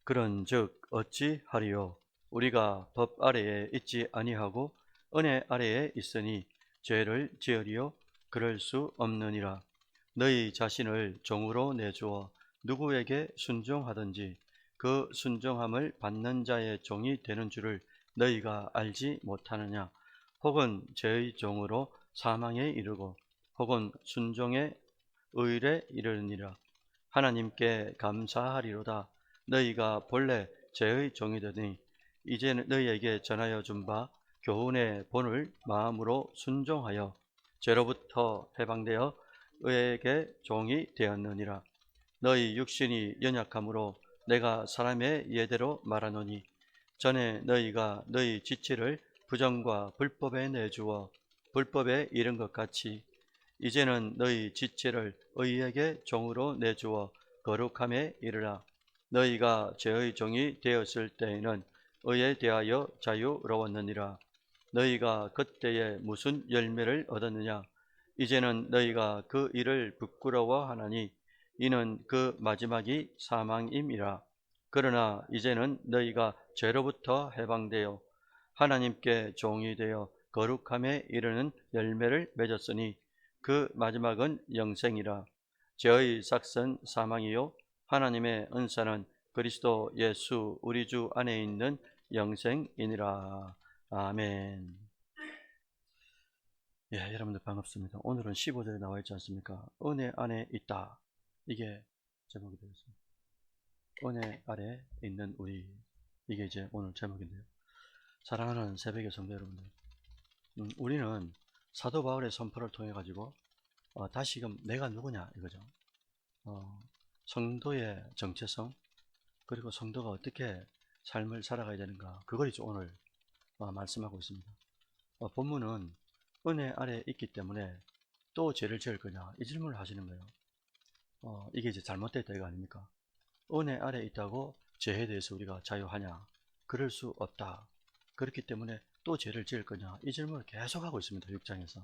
그런즉 어찌하리요? 우리가 법 아래에 있지 아니하고 은혜 아래에 있으니 죄를 지으리요? 그럴 수 없느니라. 너희 자신을 종으로 내주어 누구에게 순종하든지 그 순종함을 받는 자의 종이 되는 줄을 너희가 알지 못하느냐? 혹은 죄의 종으로 사망에 이르고 혹은 순종의 의에 이르느니라. 하나님께 감사하리로다. 너희가 본래 죄의 종이 되니 이제 너희에게 전하여 준 바 교훈의 본을 마음으로 순종하여 죄로부터 해방되어 의에게 종이 되었느니라. 너희 육신이 연약함으로 내가 사람의 예대로 말하노니 전에 너희가 너희 지체를 부정과 불법에 내주어 불법에 이른 것 같이 이제는 너희 지체를 의에게 종으로 내주어 거룩함에 이르라. 너희가 죄의 종이 되었을 때에는 의에 대하여 자유로웠느니라. 너희가 그때에 무슨 열매를 얻었느냐? 이제는 너희가 그 일을 부끄러워하나니 이는 그 마지막이 사망임이라. 그러나 이제는 너희가 죄로부터 해방되어 하나님께 종이 되어 거룩함에 이르는 열매를 맺었으니 그 마지막은 영생이라. 죄의 삭은 사망이요 하나님의 은사는 그리스도 예수 우리 주 안에 있는 영생이니라. 아멘. 예, 여러분들 반갑습니다. 오늘은 15절에 나와 있지 않습니까? 은혜 안에 있다. 이게 제목이 되겠습니다. 은혜 아래 있는 우리. 이게 이제 오늘 제목인데요. 사랑하는 새벽의 성도 여러분들, 우리는 사도 바울의 선포를 통해 가지고 다시금 내가 누구냐 이거죠. 성도의 정체성, 그리고 성도가 어떻게 삶을 살아가야 되는가, 그걸 이제 오늘 말씀하고 있습니다. 본문은 은혜 아래 있기 때문에 또 죄를 지을 거냐 이 질문을 하시는 거예요. 이게 이제 잘못됐다 이거 아닙니까? 은혜 아래 있다고 죄에 대해서 우리가 자유하냐? 그럴 수 없다. 그렇기 때문에 또 죄를 지을 거냐? 이 질문을 계속하고 있습니다. 6장에서.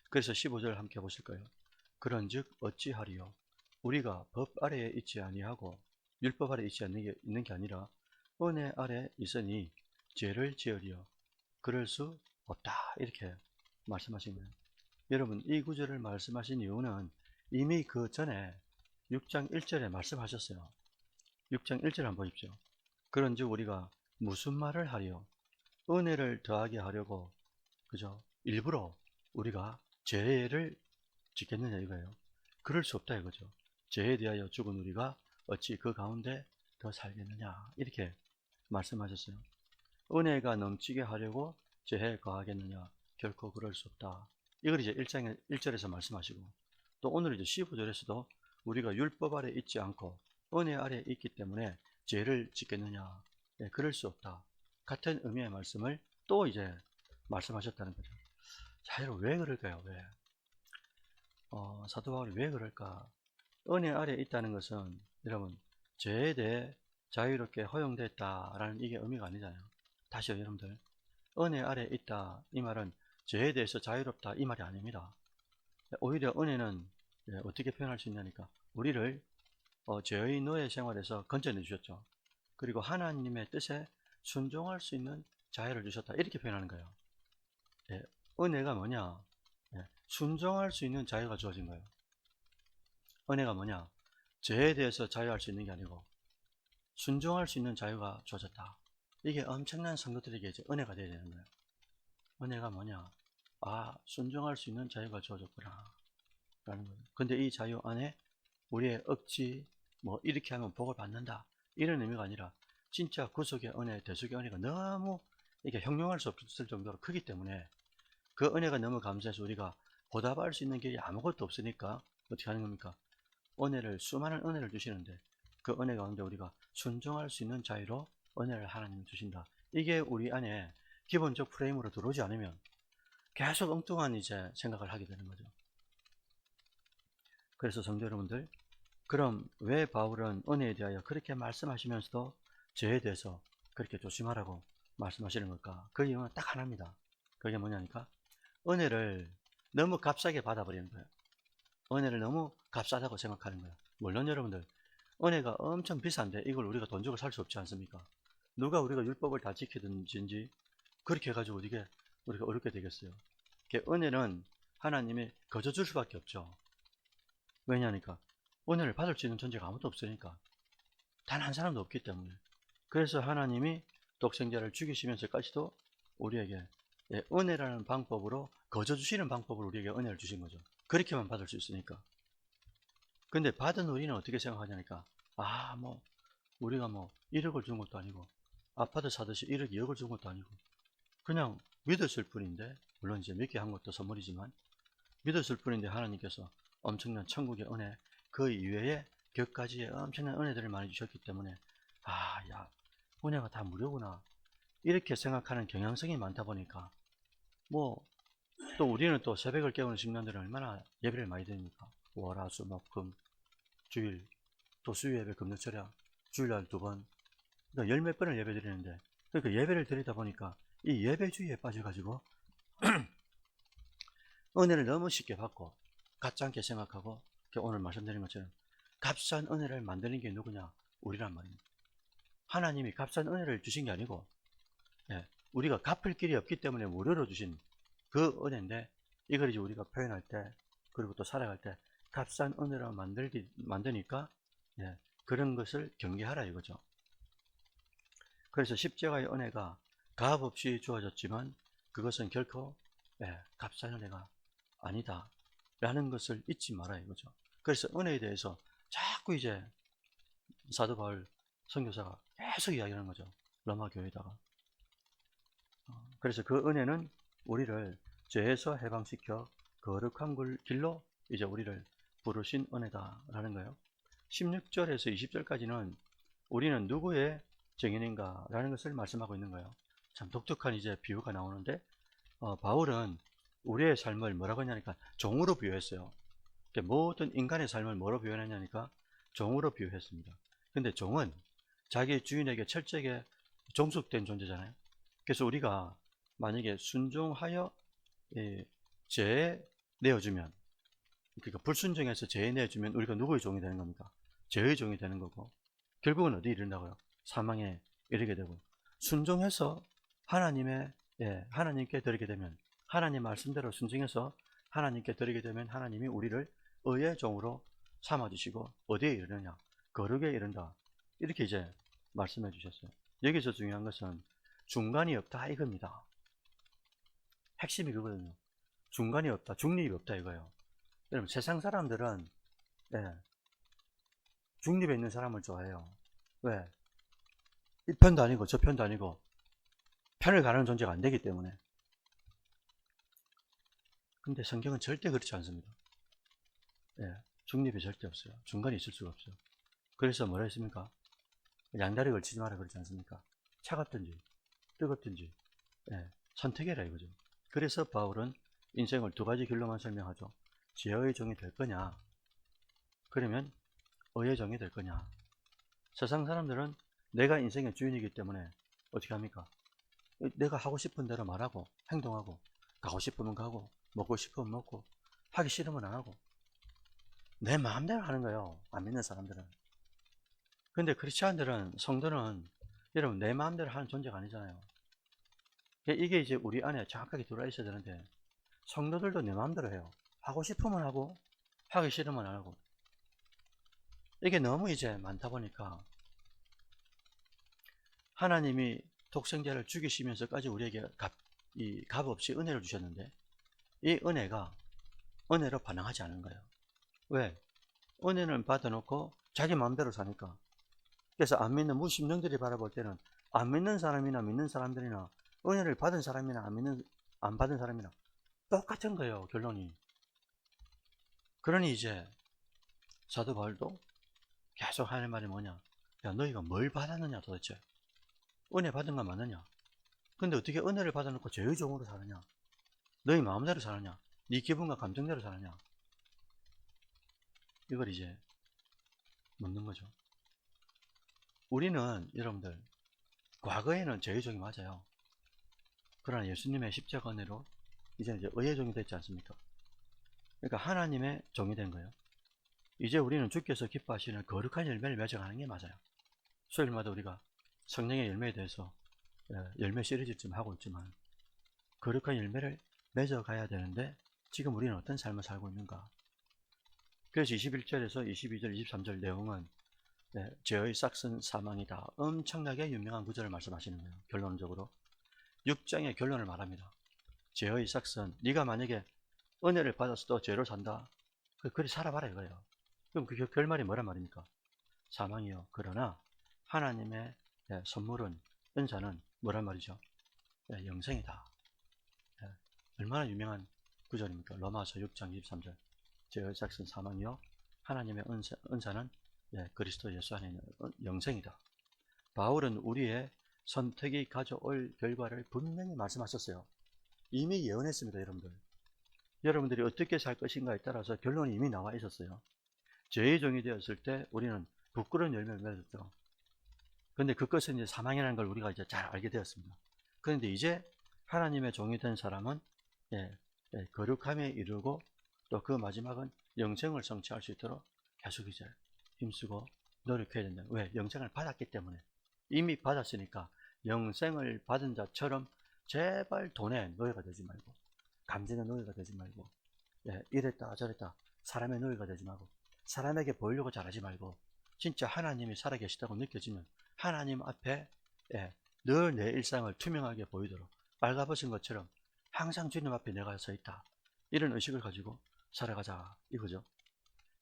그래서 15절 함께 보실까요? 그런즉 어찌하리요? 우리가 법 아래에 있지 아니하고 율법 아래에 있는 게 아니라 은혜 아래 있으니 죄를 지으리요? 그럴 수 없다. 이렇게 말씀하신 거예요. 여러분, 이 구절을 말씀하신 이유는 이미 그 전에 6장 1절에 말씀하셨어요. 6장 1절 한번 보십시오. 그런즉 우리가 무슨 말을 하리요? 은혜를 더하게 하려고 그죠? 일부러 우리가 죄를 짓겠느냐 이거예요. 그럴 수 없다 이거죠. 죄에 대하여 죽은 우리가 어찌 그 가운데 더 살겠느냐 이렇게 말씀하셨어요. 은혜가 넘치게 하려고 죄에 거하겠느냐? 결코 그럴 수 없다. 이걸 이제 1장 1절에서 말씀하시고, 또 오늘 이제 15절에서도 우리가 율법 아래 있지 않고 은혜 아래 있기 때문에 죄를 짓겠느냐? 네, 그럴 수 없다. 같은 의미의 말씀을 또 이제 말씀하셨다는 거죠. 자, 여러분 왜 그럴까요? 왜? 사도 바울이 왜 그럴까? 은혜 아래 있다는 것은 여러분 죄에 대해 자유롭게 허용됐다라는 이게 의미가 아니잖아요. 다시요, 여러분들. 은혜 아래 있다 이 말은 죄에 대해서 자유롭다 이 말이 아닙니다. 오히려 은혜는 어떻게 표현할 수 있냐니까 우리를 죄의 노예 생활에서 건져내 주셨죠. 그리고 하나님의 뜻에 순종할 수 있는 자유를 주셨다 이렇게 표현하는 거예요. 은혜가 뭐냐? 순종할 수 있는 자유가 주어진 거예요. 은혜가 뭐냐? 죄에 대해서 자유할 수 있는 게 아니고 순종할 수 있는 자유가 주어졌다. 이게 엄청난 성도들에게 이제 은혜가 되어야 되는 거예요. 은혜가 뭐냐? 순종할 수 있는 자유가 주어졌구나 라는 거예요. 근데 이 자유 안에 우리의 억지, 이렇게 하면 복을 받는다 이런 의미가 아니라 진짜 구속의 은혜, 대속의 은혜가 너무 이렇게 형용할 수 없을 정도로 크기 때문에 그 은혜가 너무 감사해서 우리가 보답할 수 있는 길이 아무것도 없으니까 어떻게 하는 겁니까? 수많은 은혜를 주시는데 그 은혜 가운데 우리가 순종할 수 있는 자유로 은혜를 하나님 주신다. 이게 우리 안에 기본적 프레임으로 들어오지 않으면 계속 엉뚱한 이제 생각을 하게 되는 거죠. 그래서 성도 여러분들, 그럼 왜 바울은 은혜에 대하여 그렇게 말씀하시면서도 죄에 대해서 그렇게 조심하라고 말씀하시는 걸까? 그 이유는 딱 하나입니다. 그게 뭐냐니까 은혜를 너무 값싸게 받아버리는 거예요. 은혜를 너무 값싸다고 생각하는 거예요. 물론 여러분들 은혜가 엄청 비싼데 이걸 우리가 돈 주고 살 수 없지 않습니까? 누가 우리가 율법을 다 지키든지 그렇게 해가지고 이게 우리가 어렵게 되겠어요. 은혜는 하나님이 거저 줄 수밖에 없죠. 왜냐하니까 은혜를 받을 수 있는 존재가 아무도 없으니까, 단 한 사람도 없기 때문에. 그래서 하나님이 독생자를 죽이시면서까지도 우리에게 은혜라는 방법으로, 거저 주시는 방법으로 우리에게 은혜를 주신 거죠. 그렇게만 받을 수 있으니까. 근데 받은 우리는 어떻게 생각하냐니까, 뭐 우리가 뭐 1억을 준 것도 아니고 아파트 사듯이 1억 2억을 준 것도 아니고 그냥 믿었을 뿐인데, 물론 이제 믿게 한 것도 선물이지만 믿었을 뿐인데 하나님께서 엄청난 천국의 은혜, 그 이외에 격가지의 엄청난 은혜들을 많이 주셨기 때문에 야, 은혜가 다 무료구나 이렇게 생각하는 경향성이 많다 보니까, 뭐 또 우리는 또 새벽을 깨우는 집단들은 얼마나 예배를 많이 드립니까? 월, 화, 수, 목, 금, 주일, 또 수요 예배, 금요철야, 주일날 2번, 그러니까 열 몇 번을 예배 드리는데, 그러니까 예배를 드리다 보니까 이 예배주의에 빠져가지고 은혜를 너무 쉽게 받고 가짜않게 생각하고, 오늘 말씀드린 것처럼 값싼 은혜를 만드는 게 누구냐? 우리란 말입니다. 하나님이 값싼 은혜를 주신 게 아니고 우리가 갚을 길이 없기 때문에 무료로 주신 그 은혜인데, 이걸 이제 우리가 표현할 때, 그리고 또 살아갈 때 값싼 은혜로 만드니까 그런 것을 경계하라 이거죠. 그래서 십자가의 은혜가 값 없이 주어졌지만 그것은 결코 값싼 은혜가 아니다 라는 것을 잊지 마라 이거죠. 그래서 은혜에 대해서 자꾸 이제 사도 바울 선교사가 계속 이야기하는 거죠. 로마 교회에다가. 그래서 그 은혜는 우리를 죄에서 해방시켜 거룩한 길로 이제 우리를 부르신 은혜다라는 거예요. 16절에서 20절까지는 우리는 누구의 증인인가 라는 것을 말씀하고 있는 거예요. 참 독특한 이제 비유가 나오는데, 바울은 우리의 삶을 뭐라고 하냐니까 종으로 비유했어요. 모든 인간의 삶을 뭐로 비유했냐니까 종으로 비유했습니다. 근데 종은 자기 주인에게 철저하게 종속된 존재잖아요. 그래서 우리가 만약에 순종하여 죄에 내어주면, 그러니까 불순종해서 죄에 내어주면 우리가 누구의 종이 되는 겁니까? 죄의 종이 되는 거고, 결국은 어디 이른다고요? 사망에 이르게 되고, 순종해서 하나님께 드리게 되면, 하나님 말씀대로 순종해서 하나님께 드리게 되면 하나님이 우리를 의의 종으로 삼아주시고 어디에 이르느냐? 거룩에 이른다. 이렇게 이제 말씀해 주셨어요. 여기서 중요한 것은 중간이 없다 이겁니다. 핵심이 그거거든요. 중간이 없다, 중립이 없다 이거예요. 여러분, 세상 사람들은 중립에 있는 사람을 좋아해요. 왜? 이 편도 아니고 저 편도 아니고 편을 가르는 존재가 안 되기 때문에. 근데 성경은 절대 그렇지 않습니다. 중립이 절대 없어요. 중간이 있을 수가 없어요. 그래서 뭐라 했습니까? 양다리 걸치지 마라 그러지 않습니까? 차갑든지 뜨겁든지 선택해라 이거죠. 그래서 바울은 인생을 2가지 길로만 설명하죠. 죄의 종이 될 거냐, 그러면 의의 종이 될 거냐. 세상 사람들은 내가 인생의 주인이기 때문에 어떻게 합니까? 내가 하고 싶은 대로 말하고 행동하고, 가고 싶으면 가고 먹고 싶으면 먹고 하기 싫으면 안 하고 내 마음대로 하는 거예요, 안 믿는 사람들은. 근데 크리스찬들은, 성도는 여러분 내 마음대로 하는 존재가 아니잖아요. 이게 이제 우리 안에 정확하게 들어와 있어야 되는데, 성도들도 내 마음대로 해요. 하고 싶으면 하고 하기 싫으면 안 하고. 이게 너무 이제 많다 보니까 하나님이 독생자를 죽이시면서까지 우리에게 값 없이 은혜를 주셨는데, 이 은혜가 은혜로 반응하지 않은 거예요. 왜? 은혜는 받아놓고 자기 마음대로 사니까. 그래서 안 믿는 무신령들이 바라볼 때는 안 믿는 사람이나 믿는 사람들이나 은혜를 받은 사람이나 안 받은 사람이나 똑같은 거예요, 결론이. 그러니 이제 사도 바울도 계속 하는 말이 뭐냐? 야, 너희가 뭘 받았느냐 도대체? 은혜 받은 거 맞느냐? 근데 어떻게 은혜를 받아놓고 죄의 종으로 사느냐? 너희 마음대로 사느냐? 네 기분과 감정대로 사느냐? 이걸 이제 묻는 거죠. 우리는 여러분들 과거에는 죄의 종이 맞아요. 그러나 예수님의 십자가 은혜로 이제 의의 종이 됐지 않습니까? 그러니까 하나님의 종이 된 거예요. 이제 우리는 주께서 기뻐하시는 거룩한 열매를 맺어가는 게 맞아요. 수요일마다 우리가 성령의 열매에 대해서 열매 시리즈 좀 하고 있지만 거룩한 열매를 맺어가야 되는데 지금 우리는 어떤 삶을 살고 있는가. 그래서 21절에서 22절, 23절 내용은 죄의 싹은 사망이다. 엄청나게 유명한 구절을 말씀하시는 거예요. 결론적으로 6장의 결론을 말합니다. 죄의 싹은 네가 만약에 은혜를 받았어도 죄로 산다. 그리 살아봐라 이거예요. 그럼 그 결말이 뭐란 말입니까? 사망이요. 그러나 하나님의 선물은, 은사는 뭐란 말이죠? 영생이다. 얼마나 유명한 구절입니까? 로마서 6장 23절. 죄의 싹은 사망이요. 하나님의 은사는 그리스도 예수 안에 있는 영생이다. 바울은 우리의 선택이 가져올 결과를 분명히 말씀하셨어요. 이미 예언했습니다, 여러분들. 여러분들이 어떻게 살 것인가에 따라서 결론이 이미 나와 있었어요. 죄의 종이 되었을 때 우리는 부끄러운 열매를 맺었죠. 그런데 그것은 이제 사망이라는 걸 우리가 이제 잘 알게 되었습니다. 그런데 이제 하나님의 종이 된 사람은 거룩함에 이르고 또 그 마지막은 영생을 성취할 수 있도록 계속 이제 힘쓰고 노력해야 된다. 왜? 영생을 받았기 때문에. 이미 받았으니까 영생을 받은 자처럼 제발 돈의 노예가 되지 말고, 감정의 노예가 되지 말고, 이랬다 저랬다 사람의 노예가 되지 말고, 사람에게 보이려고 잘하지 말고, 진짜 하나님이 살아계시다고 느껴지면 하나님 앞에 늘 내 일상을 투명하게 보이도록 빨가벗은 것처럼 항상 주님 앞에 내가 서 있다. 이런 의식을 가지고 살아가자 이거죠.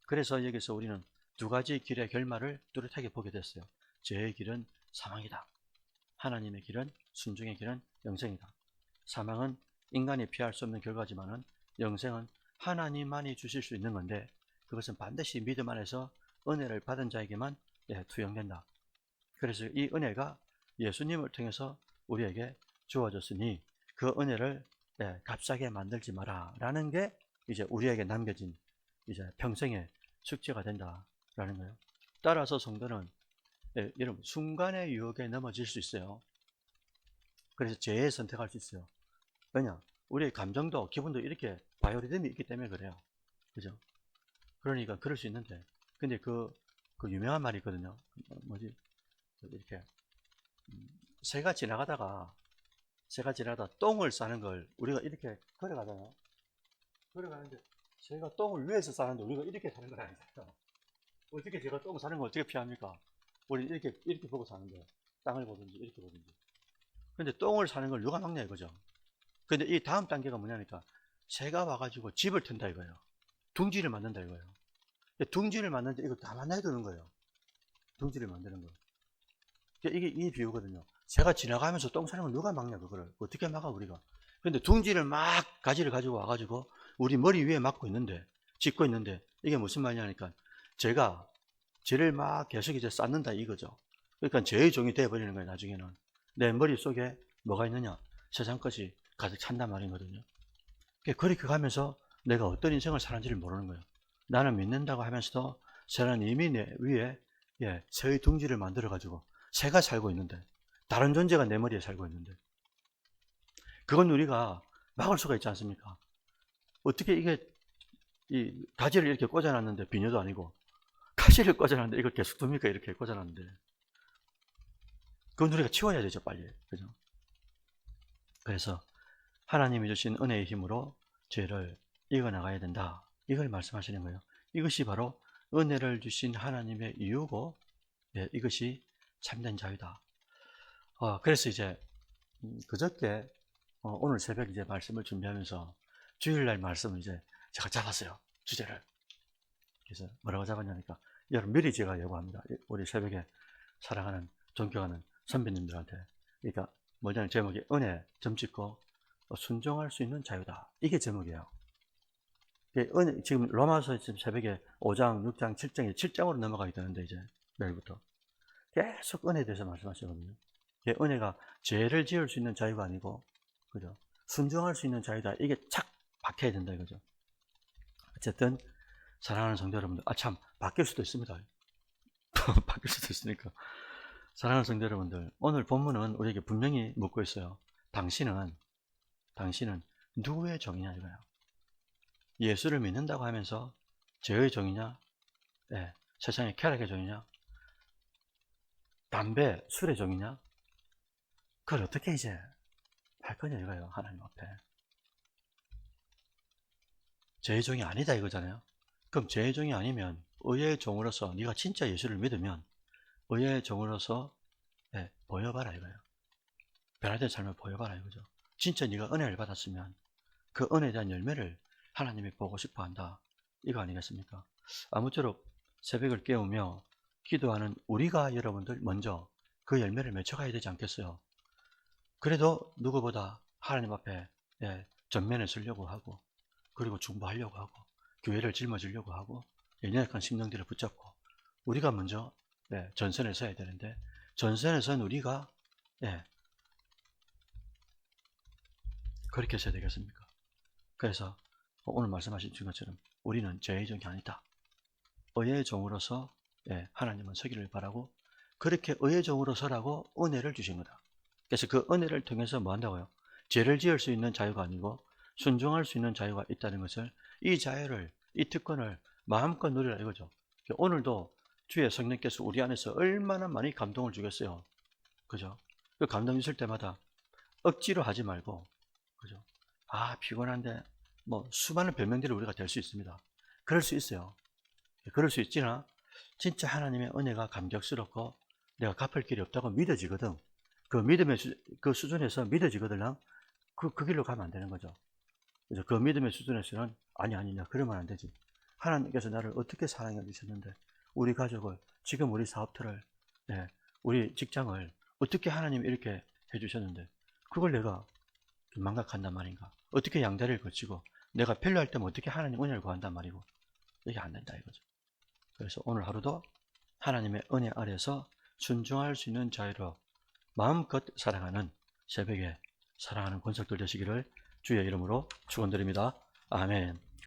그래서 여기서 우리는 두 가지 길의 결말을 뚜렷하게 보게 됐어요. 죄의 길은 사망이다. 하나님의 길은, 순종의 길은 영생이다. 사망은 인간이 피할 수 없는 결과지만은 영생은 하나님만이 주실 수 있는 건데 그것은 반드시 믿음 안에서 은혜를 받은 자에게만 투영된다. 그래서 이 은혜가 예수님을 통해서 우리에게 주어졌으니 그 은혜를 값싸게 만들지 마라 라는 게 이제 우리에게 남겨진 이제 평생의 숙제가 된다라는 거예요. 따라서 성도는 여러분 순간의 유혹에 넘어질 수 있어요. 그래서 죄에 선택할 수 있어요. 왜냐? 우리의 감정도 기분도 이렇게 바이오리듬이 있기 때문에 그래요. 그죠? 그러니까 그럴 수 있는데 근데 그 유명한 말이 있거든요. 뭐지? 이렇게 새가 지나가다가 똥을 싸는 걸 우리가 이렇게 걸어가잖아요. 걸어가는데 새가 똥을 위에서 싸는데 우리가 이렇게 사는 건 아니잖아요. 어떻게 제가 똥을 싸는 걸 어떻게 피합니까? 우리 이렇게 보고 사는데 땅을 보든지 이렇게 보든지. 근데 똥을 사는 걸 누가 막냐 이거죠. 근데 이 다음 단계가 뭐냐니까 새가 와가지고 집을 튼다 이거예요. 둥지를 만든다 이거예요. 둥지를 만드는데 이거 다 만나야 되는 거예요. 둥지를 만드는 거. 이게 이 비유거든요. 새가 지나가면서 똥 싸는 걸 누가 막냐 그거를. 어떻게 막아 우리가. 근데 둥지를 막 가지를 가지고 와가지고 우리 머리 위에 막고 있는데, 짚고 있는데 이게 무슨 말이냐니까 제가 죄를 막 계속 이제 쌓는다 이거죠. 그러니까 죄의 종이 되어버리는 거예요. 나중에는 내 머릿속에 뭐가 있느냐, 세상 것이 가득 찬단 말이거든요. 그렇게 가면서 내가 어떤 인생을 사는지를 모르는 거예요. 나는 믿는다고 하면서도 새는 이미 내 위에 새의 둥지를 만들어 가지고 새가 살고 있는데, 다른 존재가 내 머리에 살고 있는데 그건 우리가 막을 수가 있지 않습니까? 어떻게 이게 이 가지를 이렇게 꽂아놨는데 비녀도 아니고 가지를 꽂아놨는데 이걸 계속 둡니까? 이렇게 꽂아놨는데 그건 우리가 치워야 되죠 빨리. 그죠? 그래서 하나님이 주신 은혜의 힘으로 죄를 이겨나가야 된다. 이걸 말씀하시는 거예요. 이것이 바로 은혜를 주신 하나님의 이유고 이것이 참된 자유다. 그래서 이제 그저께 오늘 새벽 이제 말씀을 준비하면서 주일날 말씀을 이제 제가 잡았어요. 주제를. 그래서 뭐라고 잡았냐니까 여러분 미리 제가 예고합니다. 우리 새벽에 사랑하는 존경하는 선배님들한테. 그러니까 뭐냐면 제목이 은혜 점찍고 순종할 수 있는 자유다. 이게 제목이에요. 지금 로마서 지금 새벽에 5장, 6장, 7장에 7장으로 넘어가게 되는데 이제 내일부터 계속 은혜에 대해서 말씀하시거든요. 은혜가 죄를 지을 수 있는 자유가 아니고, 그죠? 순종할 수 있는 자유다. 이게 착 박혀야 된다 이거죠. 어쨌든 사랑하는 성도 여러분들, 참 바뀔 수도 있습니다. 바뀔 수도 있으니까. 사랑하는 성도 여러분들, 오늘 본문은 우리에게 분명히 묻고 있어요. 당신은 누구의 종이냐 이거예요. 예수를 믿는다고 하면서 죄의 종이냐, 예, 세상에 쾌락의 종이냐? 담배, 술의 종이냐? 그걸 어떻게 이제 할 거냐 이거예요. 하나님 앞에. 죄의 종이 아니다 이거잖아요. 그럼 죄의 종이 아니면 의의 종으로서 네가 진짜 예수를 믿으면 의의 종으로서 보여봐라 이거예요. 변화된 삶을 보여봐라 이거죠. 진짜 네가 은혜를 받았으면 그 은혜에 대한 열매를 하나님이 보고 싶어 한다. 이거 아니겠습니까? 아무쪼록 새벽을 깨우며 기도하는 우리가 여러분들 먼저 그 열매를 맺혀가야 되지 않겠어요? 그래도 누구보다 하나님 앞에 전면에 서려고 하고 그리고 중보하려고 하고 교회를 짊어지려고 하고 연약한 심령들을 붙잡고 우리가 먼저 전선에 서야 되는데 전선에 선 우리가 그렇게 해서야 되겠습니까? 그래서 오늘 말씀하신 것처럼 우리는 죄의 종이 아니다. 의의 종으로서 하나님은 서기를 바라고 그렇게 의의 종으로 서라고 은혜를 주신 거다. 그래서 그 은혜를 통해서 뭐 한다고요? 죄를 지을 수 있는 자유가 아니고 순종할 수 있는 자유가 있다는 것을 이 자유를 이 특권을 마음껏 누리라 이거죠. 오늘도 주의 성령께서 우리 안에서 얼마나 많이 감동을 주겠어요. 그죠? 그 감동 있을 때마다 억지로 하지 말고 그죠? 아 피곤한데 뭐 수많은 변명들이 우리가 될 수 있습니다. 그럴 수 있어요. 그럴 수 있지나 진짜 하나님의 은혜가 감격스럽고 내가 갚을 길이 없다고 믿어지거든. 그 믿음의 그 수준에서 믿어지거든. 그 길로 가면 안 되는 거죠. 그래서 그 믿음의 수준에서는 아니 나 그러면 안 되지. 하나님께서 나를 어떻게 사랑해 주셨는데 우리 가족을 지금 우리 사업터를 우리 직장을 어떻게 하나님이 이렇게 해주셨는데 그걸 내가 망각한단 말인가. 어떻게 양다리를 거치고 내가 필요할 때면 어떻게 하나님 은혜를 구한단 말이고 이게 안 된다 이거죠. 그래서 오늘 하루도 하나님의 은혜 아래서 순종할 수 있는 자유로 마음껏 살아가는 새벽에 사랑하는 권속들 되시기를 주의 이름으로 축원드립니다. 아멘.